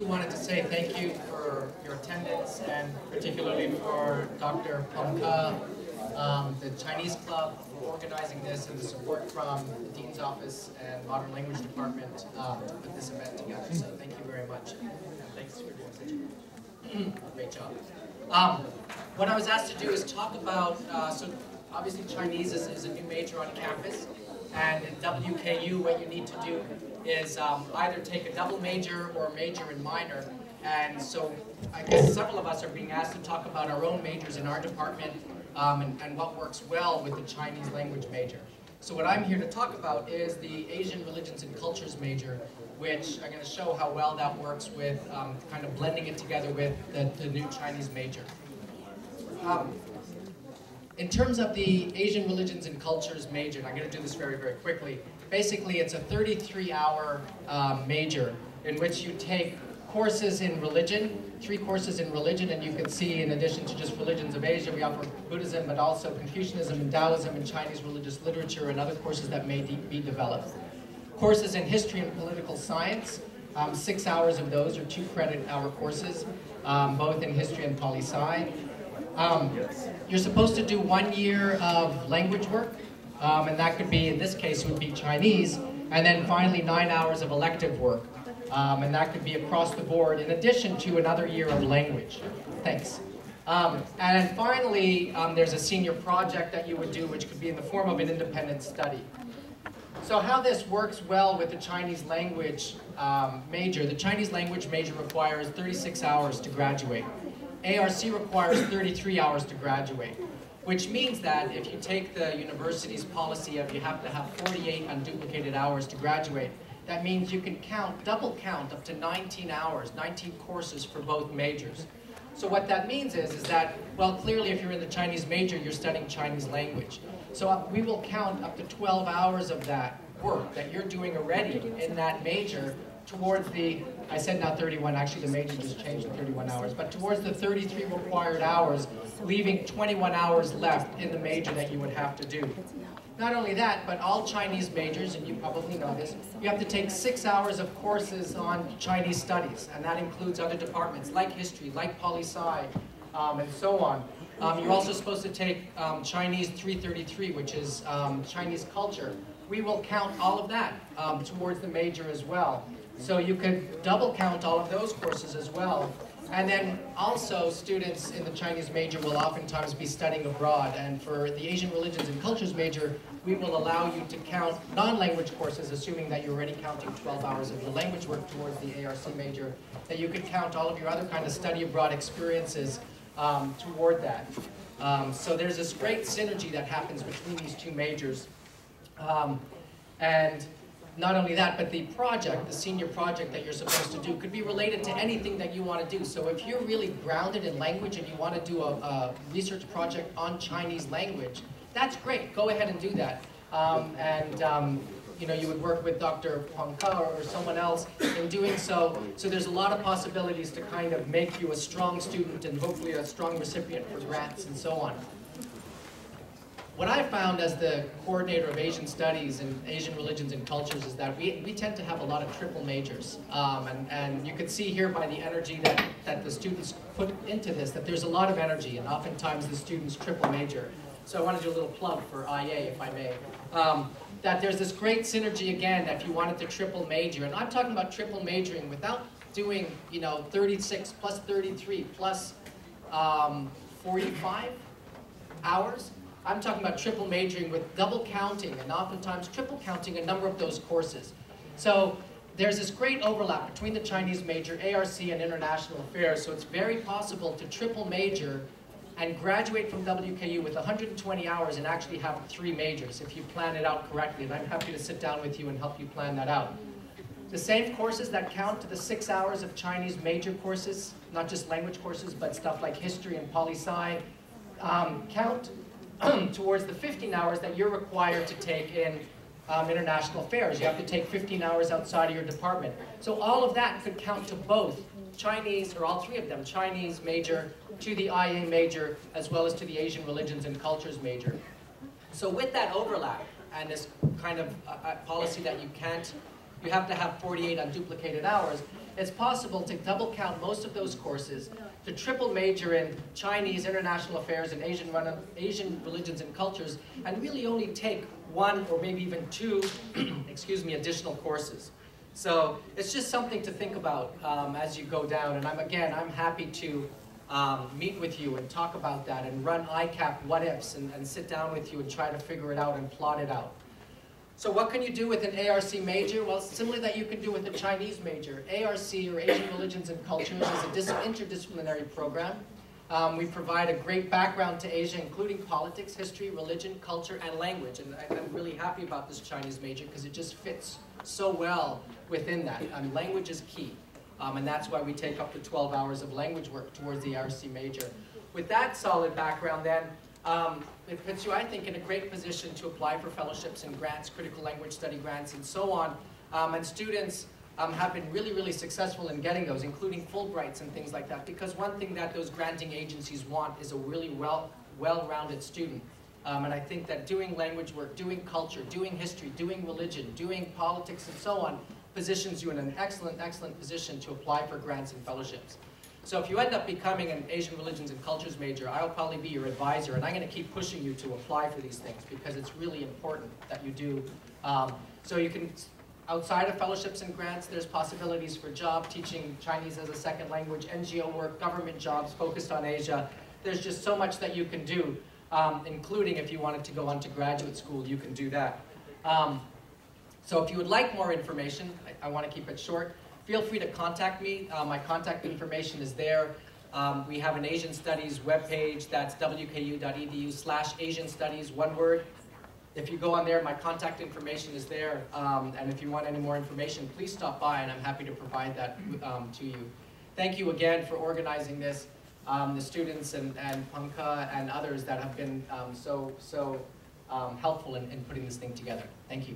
I wanted to say thank you for your attendance and particularly for Dr. Pengke, the Chinese Club for organizing this and the support from the Dean's Office and Modern Language Department to put this event together. So thank you very much. And thanks for doing such a great job. What I was asked to do is talk about, so obviously Chinese is a new major on campus. And in WKU, what you need to do is either take a double major or a major in minor. And so I guess several of us are being asked to talk about our own majors in our department and what works well with the Chinese language major. So what I'm here to talk about is the Asian Religions and Cultures major, which I'm going to show how well that works with kind of blending it together with the new Chinese major. In terms of the Asian Religions and Cultures major, and I'm going to do this very, very quickly, basically it's a 33-hour major in which you take courses in religion, 3 courses in religion, and you can see in addition to just religions of Asia, we offer Buddhism, but also Confucianism and Taoism and Chinese religious literature and other courses that may be developed. Courses in history and political science, 6 hours of those are 2-credit-hour courses, both in history and poli-sci. You're supposed to do 1 year of language work, and that could be, in this case, would be Chinese, and then finally 9 hours of elective work, and that could be across the board, in addition to another year of language. Thanks. And then finally, there's a senior project that you would do, which could be in the form of an independent study. So how this works well with the Chinese language major, the Chinese language major requires 36 hours to graduate. ARC requires 33 hours to graduate, which means that if you take the university's policy of you have to have 48 unduplicated hours to graduate, that means you can double count up to 19 hours, 19 courses for both majors. So what that means is that, well, clearly if you're in the Chinese major, you're studying Chinese language. So we will count up to 12 hours of that work that you're doing already in that major towards the, I said not 31, actually the major just changed to 31 hours, but towards the 33 required hours, leaving 21 hours left in the major that you would have to do. Not only that, but all Chinese majors, and you probably know this, you have to take 6 hours of courses on Chinese studies, and that includes other departments like history, like poli-sci, and so on. You're also supposed to take Chinese 333, which is Chinese culture. We will count all of that towards the major as well. So you could double count all of those courses as well. And then also students in the Chinese major will oftentimes be studying abroad. And for the Asian Religions and Cultures major, we will allow you to count non-language courses, assuming that you're already counting 12 hours of your language work towards the ARC major, that you could count all of your other kind of study abroad experiences toward that. So there's this great synergy that happens between these 2 majors. And not only that, but the project, the senior project that you're supposed to do could be related to anything that you want to do. So if you're really grounded in language and you want to do a research project on Chinese language, that's great. Go ahead and do that. You know, you would work with Dr. Pengke or someone else in doing so. So there's a lot of possibilities to kind of make you a strong student and hopefully a strong recipient for grants and so on. What I found as the coordinator of Asian studies and Asian religions and cultures is that we tend to have a lot of triple majors. And you can see here by the energy that the students put into this, that there's a lot of energy, and oftentimes the students triple major. So I want to do a little plug for IA, if I may. That there's this great synergy, again, if you wanted to triple major. And I'm talking about triple majoring without doing, you know, 36 plus 33 plus 45 hours. I'm talking about triple majoring with double counting and oftentimes triple counting a number of those courses. So there's this great overlap between the Chinese major, ARC, and international affairs. So it's very possible to triple major and graduate from WKU with 120 hours and actually have 3 majors if you plan it out correctly. And I'm happy to sit down with you and help you plan that out. The same courses that count to the 6 hours of Chinese major courses, not just language courses, but stuff like history and poli-sci, count towards the 15 hours that you're required to take in international affairs. You have to take 15 hours outside of your department. So all of that could count to both Chinese, or all 3 of them, Chinese major, to the IA major, as well as to the Asian Religions and Cultures major. So with that overlap and this kind of policy that you have to have 48 unduplicated hours, it's possible to double count most of those courses, to triple major in Chinese, international affairs, and Asian religions and cultures, and really only take one or maybe even two, excuse me, additional courses. So it's just something to think about as you go down. And I'm happy to meet with you and talk about that and run ICAP what-ifs and sit down with you and try to figure it out and plot it out. So what can you do with an ARC major? Well, similar that you can do with a Chinese major. ARC, or Asian Religions and Cultures, is an interdisciplinary program. We provide a great background to Asia, including politics, history, religion, culture, and language. And I'm really happy about this Chinese major because it just fits so well within that. Language is key. And that's why we take up to 12 hours of language work towards the ARC major. With that solid background then, it puts you, I think, in a great position to apply for fellowships and grants, critical language study grants, and so on. And students have been really, really successful in getting those, including Fulbrights and things like that, because one thing that those granting agencies want is a really well-rounded student. And I think that doing language work, doing culture, doing history, doing religion, doing politics, and so on, positions you in an excellent, excellent position to apply for grants and fellowships. So if you end up becoming an Asian Religions and Cultures major, I'll probably be your advisor, and I'm going to keep pushing you to apply for these things because it's really important that you do. So you can, outside of fellowships and grants, there's possibilities for job, teaching Chinese as a second language, NGO work, government jobs focused on Asia. There's just so much that you can do, including if you wanted to go on to graduate school, you can do that. So if you would like more information, I want to keep it short, feel free to contact me. My contact information is there. We have an Asian Studies webpage. That's wku.edu/Asian Studies, one word. If you go on there, my contact information is there. And if you want any more information, please stop by, and I'm happy to provide that to you. Thank you again for organizing this, the students and Pankha and others that have been so helpful in putting this thing together. Thank you.